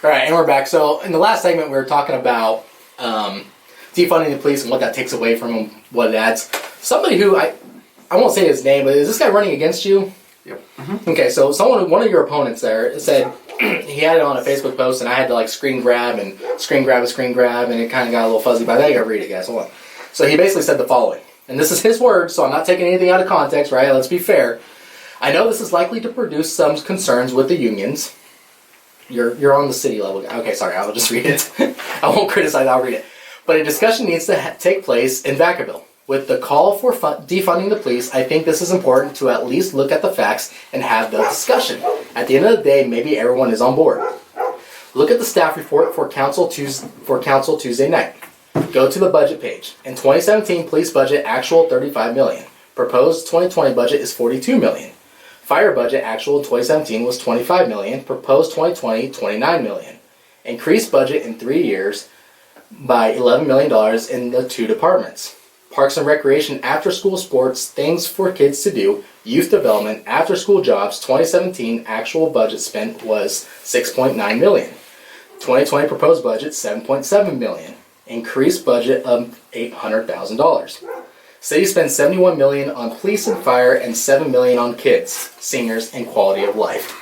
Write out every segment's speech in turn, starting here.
All right, and we're back. So in the last segment, we were talking about defunding the police and what that takes away from them, what it adds. Somebody who, I won't say his name, but is this guy running against you? Yep. Mm-hmm. Okay, so one of your opponents there said he had it on a Facebook post, and I had to like screen grab, and it kind of got a little fuzzy, but I gotta read it, guys. Hold on. So he basically said the following, and this is his words, so I'm not taking anything out of context, right? Let's be fair. I know this is likely to produce some concerns with the unions. You're on the city level. Okay, sorry, I'll just read it. I won't criticize, I'll read it. But a discussion needs to take place in Vacaville. With the call for defunding the police, I think this is important to at least look at the facts and have the discussion. At the end of the day, maybe everyone is on board. Look at the staff report for Council Tuesday night. Go to the budget page. In 2017, police budget actual $35 million. Proposed 2020 budget is $42 million. Fire budget actual in 2017 was $25 million. Proposed 2020, $29 million. Increased budget in 3 years by $11 million in the two departments. Parks and Recreation, after-school sports, things for kids to do, youth development, after-school jobs, 2017 actual budget spent was $6.9 million. 2020 proposed budget, $7.7 million. Increased budget of $800,000. City spends $71 million on police and fire and $7 million on kids, seniors, and quality of life.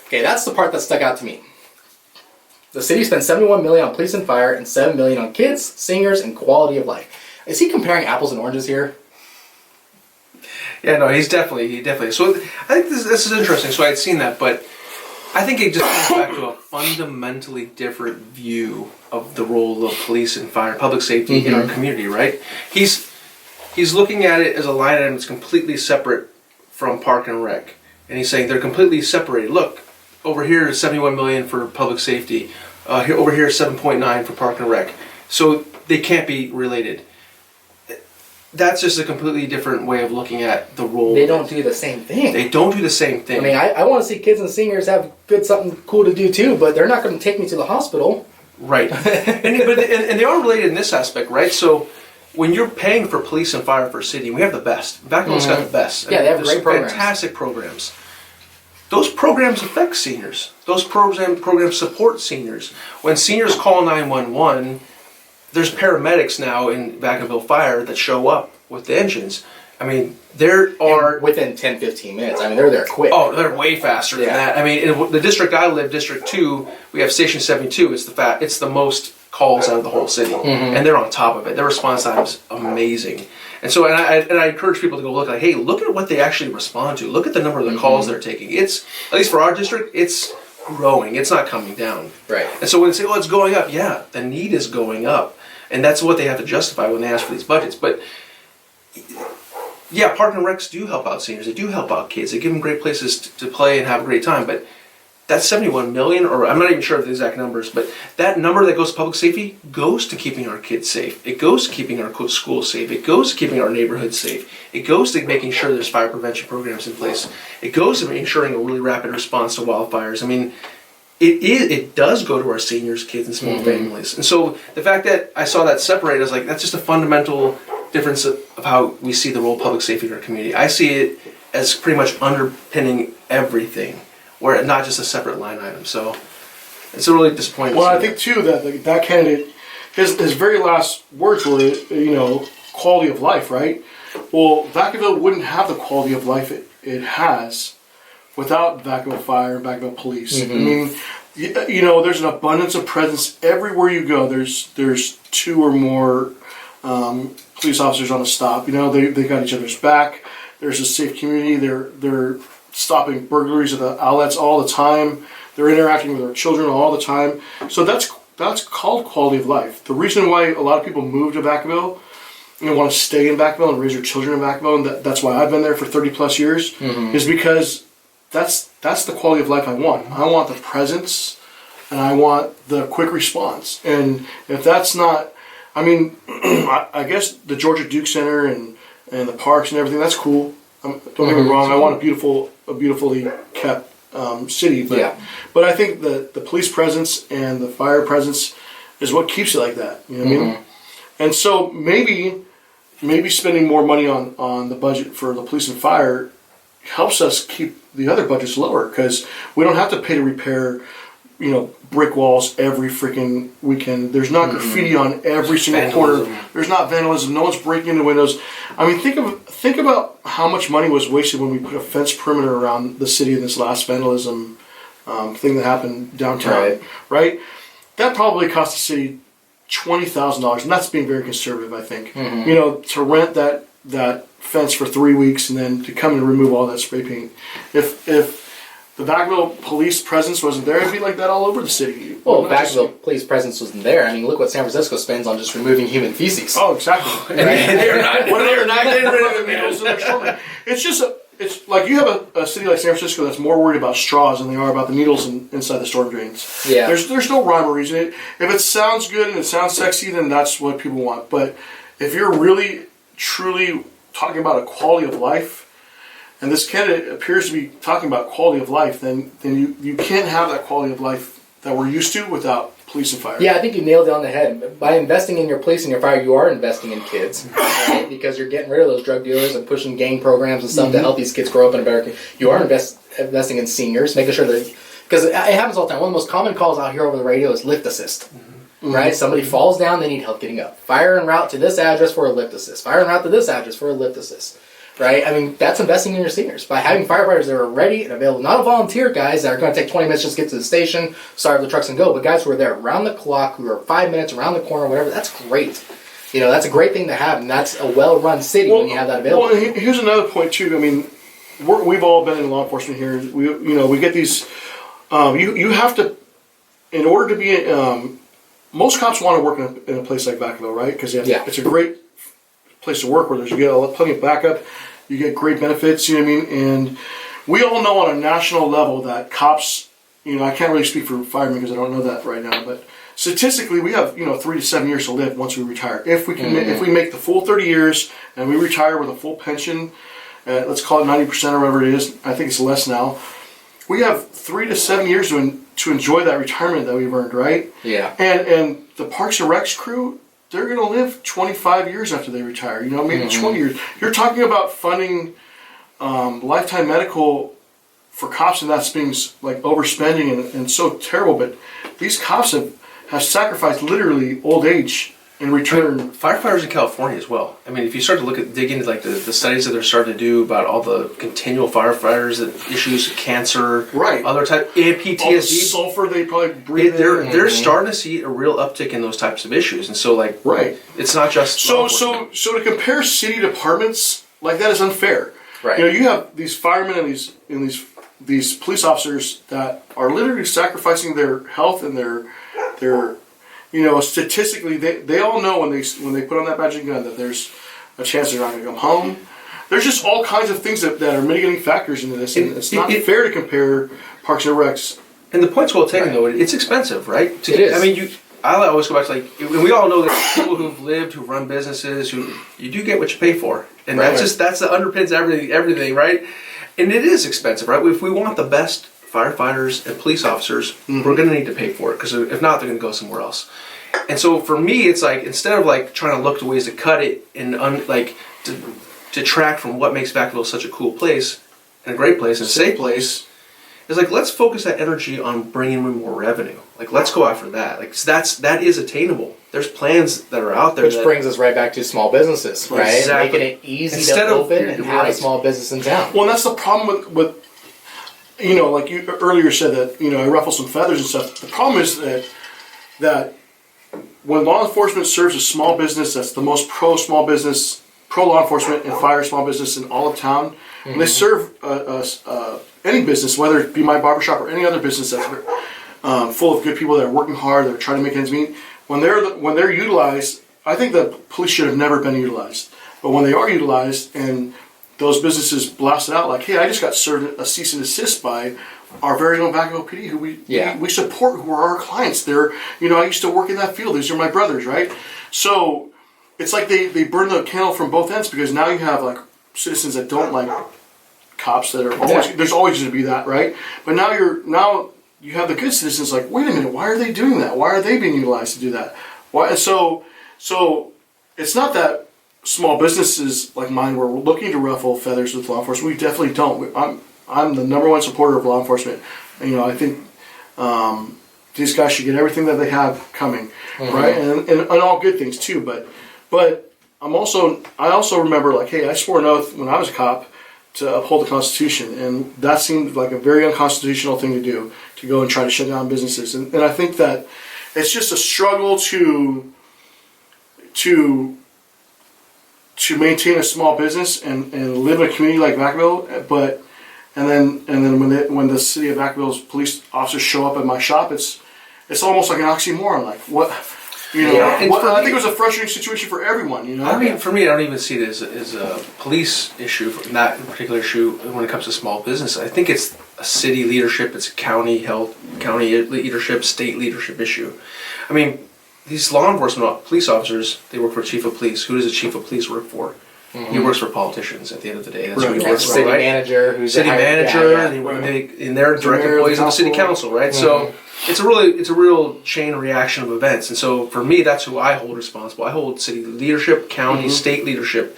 Okay, that's the part that stuck out to me. The city spends $71 million on police and fire and $7 million on kids, seniors, and quality of life. Is he comparing apples and oranges here? Yeah, no, he definitely. So I think this is interesting. So I had seen that, but I think it just comes back to a fundamentally different view of the role of police and fire, public safety in our community. Right? He's looking at it as a line item that's completely separate from Park and Rec, and he's saying they're completely separated. Look, over here is $71 million for public safety. Over here is $7.9 for Park and Rec. So they can't be related. That's just a completely different way of looking at the role. They don't do the same thing. They don't do the same thing. I mean, I want to see kids and seniors have something cool to do too, but they're not going to take me to the hospital. Right. and they are related in this aspect, right? So when you're paying for police and fire for a city, we have the best. Vacaville's got the best. Yeah, they have great programs. Fantastic programs. Those programs affect seniors. Those programs support seniors. When seniors call 911, there's paramedics now in Vacaville Fire that show up with the engines. I mean, there are... And within 10, 15 minutes. I mean, they're there quick. Oh, they're way faster than that. I mean, in the district I live, District 2, we have Station 72. It's the most calls out of the whole city. And they're on top of it. Their response time is amazing. And so, and I encourage people to go look, like, hey, look at what they actually respond to. Look at the number of the calls they're taking. It's, at least for our district, it's growing. It's not coming down. Right. And so when they say, well, it's going up, yeah, the need is going up. And that's what they have to justify when they ask for these budgets. But yeah, Park and Recs do help out seniors. They do help out kids. They give them great places to play and have a great time. But that $71 million, or I'm not even sure of the exact numbers, but that number that goes to public safety goes to keeping our kids safe. It goes to keeping our schools safe. It goes to keeping our neighborhoods safe. It goes to making sure there's fire prevention programs in place. It goes to ensuring a really rapid response to wildfires. I mean, it does go to our seniors, kids, and small families. And so the fact that I saw that separated, I was like, that's just a fundamental difference of how we see the role of public safety in our community. I see it as pretty much underpinning everything, where not just a separate line item. So it's a really disappointing. Well, I think too that candidate, his very last words were, quality of life, right? Well, Vacaville wouldn't have the quality of life it has without Vacaville Fire and Vacaville Police. I mean, there's an abundance of presence everywhere you go. There's two or more police officers on a stop. They got each other's back. There's a safe community. They're stopping burglaries at the outlets all the time. They're interacting with our children all the time. So that's called quality of life. The reason why a lot of people move to Vacaville and want to stay in Vacaville and raise their children in Vacaville, and that's why I've been there for 30 plus years, is because that's the quality of life I want. I want the presence, and I want the quick response. And if that's not, I mean, I guess the Georgia Duke Center and the parks and everything, that's cool. Don't get me wrong. I want a beautifully kept city. But I think the police presence and the fire presence is what keeps it like that. You know what I mean? And so maybe spending more money on the budget for the police and fire helps us keep the other budgets lower, because we don't have to pay to repair brick walls every freaking weekend. There's not graffiti on every single corner. There's not vandalism. No one's breaking into windows. I mean, think about how much money was wasted when we put a fence perimeter around the city in this last vandalism thing that happened downtown. Right? That probably cost the city $20,000, and that's being very conservative, I think. To rent that fence for 3 weeks and then to come and remove all that spray paint. If the Vacaville police presence wasn't there, it'd be like that all over the city. Well, Vacaville police presence wasn't there. I mean, look what San Francisco spends on just removing human feces. Oh, exactly. They're not getting rid of the needles in their shoulder. It's like you have a city like San Francisco that's more worried about straws than they are about the needles inside the storm drains. Yeah. There's no rhyme or reason. If it sounds good and it sounds sexy, then that's what people want. But if you're really, truly talking about a quality of life, and this candidate appears to be talking about quality of life, then you can't have that quality of life that we're used to without police and fire. Yeah, I think you nailed it on the head. By investing in your police and your fire, you are investing in kids, right? Because you're getting rid of those drug dealers and pushing gang programs and stuff to help these kids grow up in America. You are investing in seniors, making sure that, because it happens all the time. One of the most common calls out here over the radio is lift assist. Right? Somebody falls down, they need help getting up. Fire en route to this address for a lift assist. Fire en route to this address for a lift assist. Right? I mean, that's investing in your seniors. By having firefighters that are ready and available, not a volunteer guys that are going to take 20 minutes just to get to the station, start the trucks and go, but guys who are there around the clock, who are 5 minutes around the corner, whatever, that's great. That's a great thing to have, and that's a well-run city when you have that available. Well, here's another point, too. I mean, we've all been in law enforcement here. We get these, you have to, in order to be, most cops want to work in a place like Vacaville, right? Because it's a great place to work where you get plenty of backup, you get great benefits, you know what I mean? And we all know on a national level that cops, I can't really speak for firemen because I don't know that right now, but statistically we have 3 to 7 years to live once we retire. If we can, if we make the full 30 years and we retire with a full pension, let's call it 90% or whatever it is. I think it's less now. We have 3 to 7 years to enjoy that retirement that we've earned, right? Yeah. And the Parks and Recs crew, they're going to live 25 years after they retire, maybe 20 years. You're talking about funding lifetime medical for cops, and that's being like overspending and so terrible. But these cops have sacrificed literally old age in return. Firefighters in California as well. I mean, if you start to dig into like the studies that they're starting to do about all the continual firefighters that issues, cancer, right, other type, and PTSD, all the sulfur they probably breathe. They're starting to see a real uptick in those types of issues, and so it's not just so to compare city departments like that is unfair. Right. You have these firemen and these police officers that are literally sacrificing their health and their statistically, they all know when they put on that badge and gun that there's a chance they're not going to come home. There's just all kinds of things that are mitigating factors into this, and it's not fair to compare Parks and Recs. And the point's well taken, though. It's expensive, right? It is. I mean, I always go back to we all know that people who run businesses, you do get what you pay for, and that's the underpins everything, right? And it is expensive, right? If we want the best firefighters and police officers, we're going to need to pay for it, because if not, they're going to go somewhere else. And so for me, it's like, instead of like trying to look to ways to cut it and to detract from what makes Vacaville such a cool place and a great place and a safe place, is like, let's focus that energy on bringing in more revenue. Like, let's go after that. Like, that is attainable. There's plans that are out there. Which brings us right back to small businesses, right? Exactly. Making it easy to open and have a small business in town. Well, and that's the problem with like you earlier said that, I ruffle some feathers and stuff. The problem is that when law enforcement serves a small business that's the most pro-small business, pro-law enforcement and fire small business in all of town, and they serve any business, whether it be my barbershop or any other business that's full of good people that are working hard, that are trying to make ends meet, when they're utilized, I think the police should have never been utilized. But when they are utilized and those businesses blast it out like, hey, I just got served a cease and desist by our very own Vacaville PD, who we support, who are our clients. They're, I used to work in that field. These are my brothers, right? So it's like they burn the candle from both ends, because now you have like citizens that don't like cops that are always, there's always going to be that, right? But now you have the good citizens like, wait a minute, why are they doing that? Why are they being utilized to do that? Why? So it's not that small businesses like mine were looking to ruffle feathers with law enforcement. We definitely don't. I'm the number one supporter of law enforcement. I think these guys should get everything that they have coming, right? And all good things too. But I also remember like, hey, I swore an oath when I was a cop to uphold the Constitution, and that seemed like a very unconstitutional thing to do, to go and try to shut down businesses. And I think that it's just a struggle to maintain a small business and live in a community like Vacaville, and then when the city of Vacaville's police officers show up at my shop, it's almost like an oxymoron. Like what, I think it was a frustrating situation for everyone. I mean, for me, I don't even see it as a police issue, not a particular issue when it comes to small business. I think it's a city leadership, it's a county leadership, state leadership issue. I mean, these law enforcement police officers, they work for chief of police. Who does a chief of police work for? He works for politicians at the end of the day. That's who he works for, city right? manager, who's city manager, and they're direct employees of the city council, right? So it's a real chain reaction of events. And so for me, that's who I hold responsible. I hold city leadership, county, state leadership.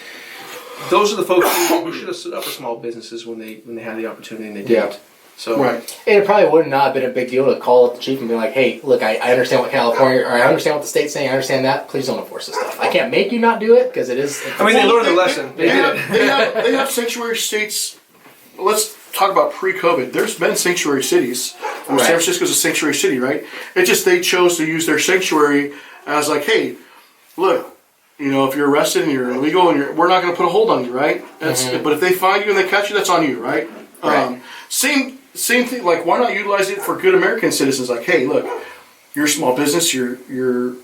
Those are the folks who should have stood up for small businesses when they had the opportunity, and they didn't. So right. And it probably would not have been a big deal to call up the chief and be like, hey, look, I understand what California, or I understand what the state's saying, I understand that, please don't enforce this stuff. I can't make you not do it, because it is... I mean, they learned the lesson. They have sanctuary states. Let's talk about pre-COVID. There's been sanctuary cities. San Francisco's a sanctuary city, right? It's just they chose to use their sanctuary as like, hey, look, if you're arrested and you're illegal, and we're not going to put a hold on you, right? But if they find you and they catch you, that's on you, right? Same thing. Like, why not utilize it for good American citizens? Like, hey, look, you're a small business. You're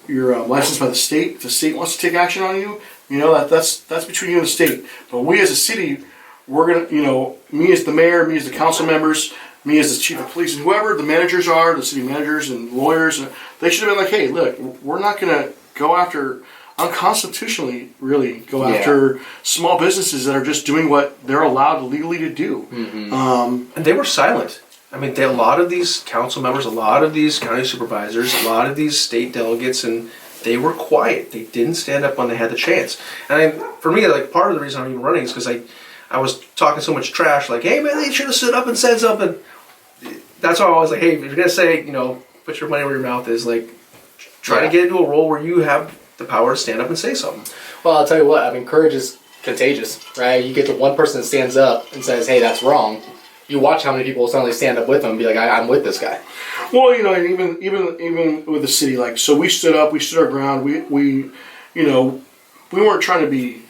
licensed by the state. If the state wants to take action on you, that's between you and the state. But we as a city, we're gonna, me as the mayor, me as the council members, me as the chief of police, and whoever the managers are, the city managers and lawyers, they should have been like, hey, look, we're not gonna go after. Unconstitutionally, really go after small businesses that are just doing what they're allowed legally to do. And they were silent. I mean, a lot of these council members, a lot of these county supervisors, a lot of these state delegates, and they were quiet. They didn't stand up when they had the chance. And for me, like, part of the reason I'm even running is because I was talking so much trash, like, hey, man, they should have stood up and said something. That's why I was like, hey, if you're going to say, put your money where your mouth is, like, try to get into a role where you have the power to stand up and say something. Well, I'll tell you what, I mean, courage is contagious, right? You get the one person that stands up and says, hey, that's wrong. You watch how many people will suddenly stand up with them and be like, I'm with this guy. Well, and even with the city, like, so we stood up, we stood our ground, we weren't trying to be,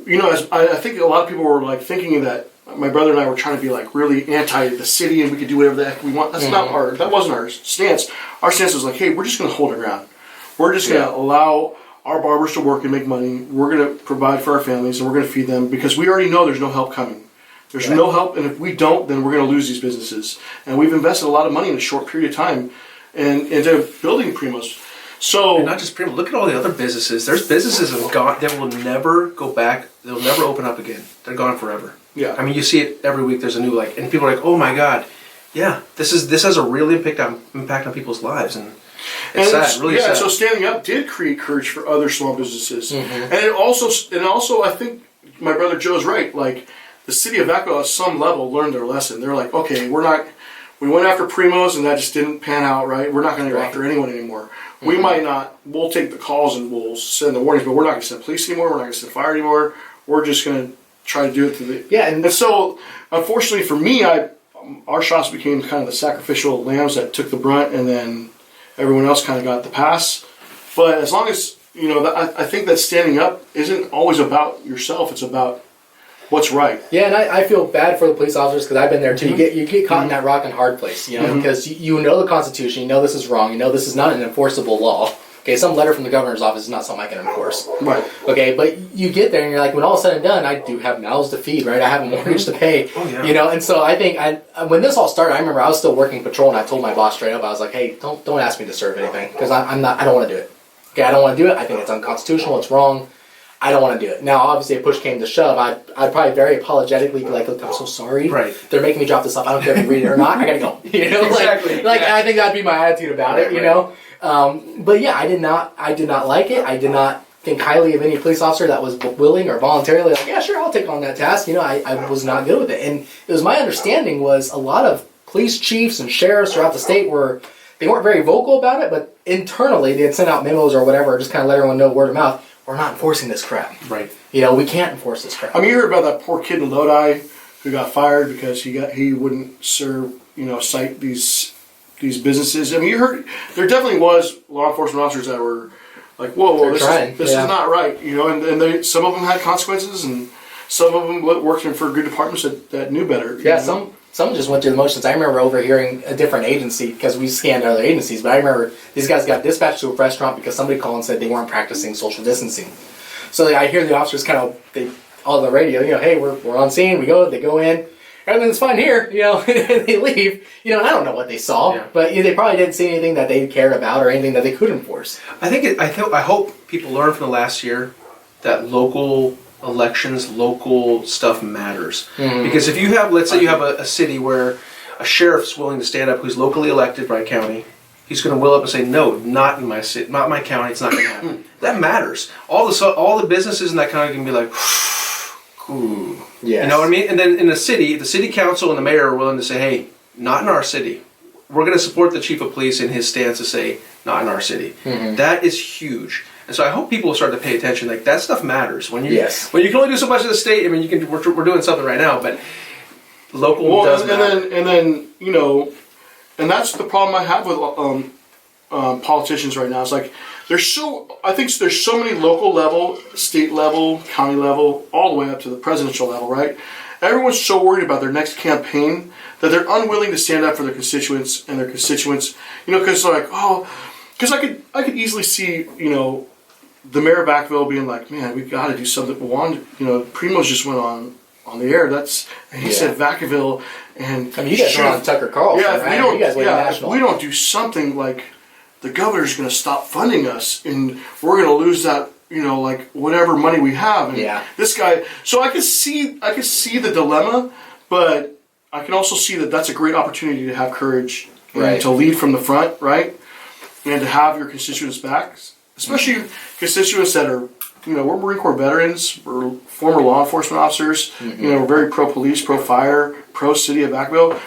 as I think a lot of people were like thinking that my brother and I were trying to be like really anti the city and we could do whatever the heck we want. That's that wasn't our stance. Our stance was like, hey, we're just going to hold our ground. We're just going to allow our barbers to work and make money. We're going to provide for our families, and we're going to feed them because we already know there's no help coming. There's no help, and if we don't, then we're going to lose these businesses. And we've invested a lot of money in a short period of time into building Primos. So, and not just Primo. Look at all the other businesses. There's businesses that have gone that will never go back. They'll never open up again. They're gone forever. Yeah. I mean, you see it every week. There's a new and people are like, "Oh my God, yeah, this has a real impact on people's lives." And it's sad, really sad. So standing up did create courage for other small businesses, and it also I think my brother Joe's right. Like, the city of Vacaville at some level learned their lesson. They're like, okay, we went after Primos and that just didn't pan out right. We're not going to go after anyone anymore. We might not. We'll take the calls and we'll send the warnings, but we're not going to send police anymore. We're not going to send fire anymore. We're just going to try to do it through the And so, unfortunately for me, our shops became kind of the sacrificial lambs that took the brunt, and then everyone else kind of got the pass. But as long as I think that standing up isn't always about yourself. It's about what's right. Yeah, and I feel bad for the police officers because I've been there too. You get caught in that rock and hard place, because you know the Constitution, you know this is wrong, you know this is not an enforceable law. Okay, some letter from the governor's office is not something I can enforce. Right. Okay, but you get there and you're like, when all is said and done, I do have mouths to feed, right? I have a mortgage to pay, and so I think when this all started, I remember I was still working patrol and I told my boss straight up, I was like, hey, don't ask me to serve anything because I don't want to do it. Okay, I don't want to do it. I think it's unconstitutional. It's wrong. I don't want to do it. Now, obviously, if push came to shove, I'd probably very apologetically be like, look, I'm so sorry. Right. They're making me drop this off. I don't care if you read it or not. I gotta go. Exactly. I think that'd be my attitude about it. But yeah, I did not like it. I did not think highly of any police officer that was willing or voluntarily like, yeah, sure, I'll take on that task. I was not good with it. And it was my understanding was a lot of police chiefs and sheriffs throughout the state were they weren't very vocal about it, but internally they had sent out memos or whatever, just kind of let everyone know word of mouth. We're not enforcing this crap. Right. We can't enforce this crap. I mean, you heard about that poor kid in Lodi who got fired because he wouldn't serve, cite these businesses. I mean, you heard there definitely was law enforcement officers that were like, whoa, this is not right, and some of them had consequences, and some of them worked for good departments that knew better. Yeah, some just went through the motions. I remember overhearing a different agency, because we scanned other agencies, but I remember these guys got dispatched to a restaurant because somebody called and said they weren't practicing social distancing. So I hear the officers kind of, on the radio, hey, we're on scene, they go in, everything's fine here, and they leave. I don't know what they saw, but they probably didn't see anything that they cared about or anything that they could enforce. I hope people learn from the last year that local elections, local stuff matters. Mm-hmm. Because if you have, let's say you have a city where a sheriff's willing to stand up who's locally elected by a county, he's going to will up and say, no, not in my city, not my county, it's not going to happen. That matters. All the businesses in that county can be like, ooh. Yes. You know what I mean? And then in the city council and the mayor are willing to say, hey, not in our city. We're going to support the chief of police in his stance to say, not in our city. Mm-hmm. That is huge. And so I hope people will start to pay attention. Like, that stuff matters. When you can only do so much of the state, I mean, we're doing something right now, but local does matter. And then, and that's the problem I have with politicians right now. It's like, I think there's so many local level, state level, county level, all the way up to the presidential level, right? Everyone's so worried about their next campaign that they're unwilling to stand up for their constituents, because because I could easily see, the mayor of Vacaville being like, man, we've got to do something. Primo's just went on the air. He said Vacaville, and I mean, you guys are on Tucker Carlson, right? If we don't do something, like, the governor's going to stop funding us, and we're going to lose that, whatever money we have. And this guy. So I could see the dilemma, but I can also see that that's a great opportunity to have courage, and to lead from the front, right, and to have your constituents back, especially constituents that are, we're Marine Corps veterans, we're former law enforcement officers, we're very pro-police, pro-fire, pro-city of Vacaville.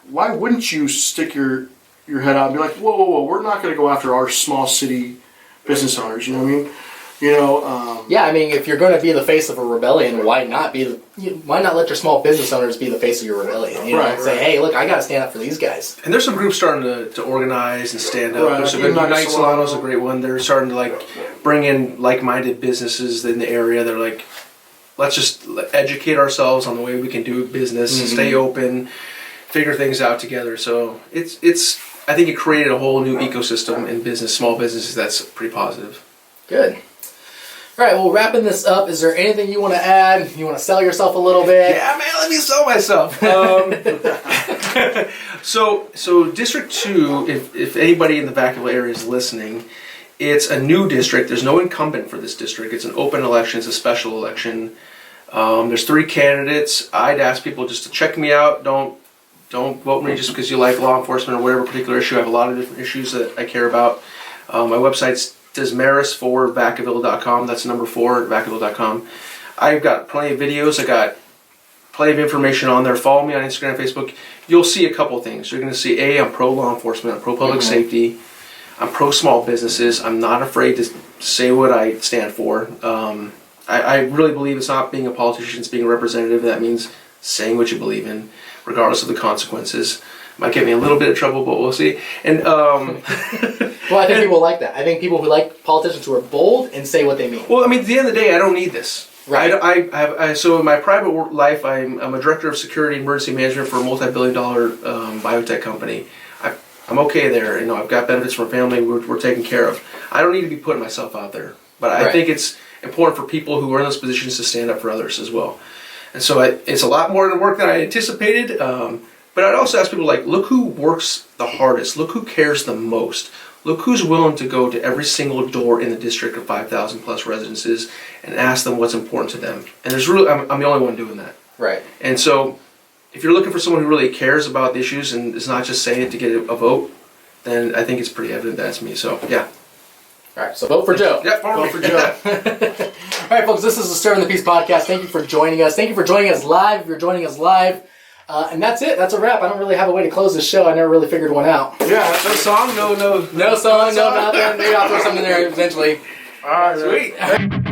Why wouldn't you stick your head out and be like, whoa, we're not going to go after our small city business owners, you know what I mean? I mean, if you're going to be the face of a rebellion, why not let your small business owners be the face of your rebellion? Say, hey, look, I got to stand up for these guys. And there's some groups starting to organize and stand up. There's a good Unite Solano's a great one. They're starting to bring in like-minded businesses in the area. They're like, let's just educate ourselves on the way we can do business, stay open, figure things out together. So it's I think it created a whole new ecosystem in business, small businesses. That's pretty positive. Good. All right, well, wrapping this up, is there anything you want to add? You want to sell yourself a little bit? Yeah, man, let me sell myself. So District 2, if anybody in the Vacaville area is listening, it's a new district. There's no incumbent for this district. It's an open election. It's a special election. There's 3 candidates. I'd ask people just to check me out. Don't vote me just because you like law enforcement or whatever particular issue. I have a lot of different issues that I care about. My website's Desmarais for Vacaville.com. That's number 4 at Vacaville.com. I've got plenty of videos. I got plenty of information on there. Follow me on Instagram, Facebook. You'll see a couple things. You're going to see, I'm pro law enforcement. I'm pro public safety. I'm pro small businesses. I'm not afraid to say what I stand for. I really believe it's not being a politician, it's being a representative. That means saying what you believe in, regardless of the consequences. Might get me a little bit of trouble, but we'll see. And well, I think people like that. I think people who like politicians who are bold and say what they mean. Well, I mean, at the end of the day, I don't need this. Right. So in my private life, I'm a director of security and emergency management for a multi-billion-dollar biotech company. I'm okay there. I've got benefits from family. We're taken care of. I don't need to be putting myself out there. But I think it's important for people who are in those positions to stand up for others as well. And so it's a lot more than work than I anticipated. But I'd also ask people, look who works the hardest. Look who cares the most. Look who's willing to go to every single door in the district of 5,000 plus residences and ask them what's important to them. And I'm the only one doing that. Right. And so if you're looking for someone who really cares about the issues and is not just saying it to get a vote, then I think it's pretty evident that's me. So, yeah. All right, so vote for Joe. Yep, vote for Joe. All right, folks, this is the Stir in the Peace podcast. Thank you for joining us. Thank you for joining us live. If you're joining us live, And that's it. That's a wrap. I don't really have a way to close this show. I never really figured one out. Yeah. No song, no No song, no nothing. Maybe I'll throw something in there eventually. All right. Sweet.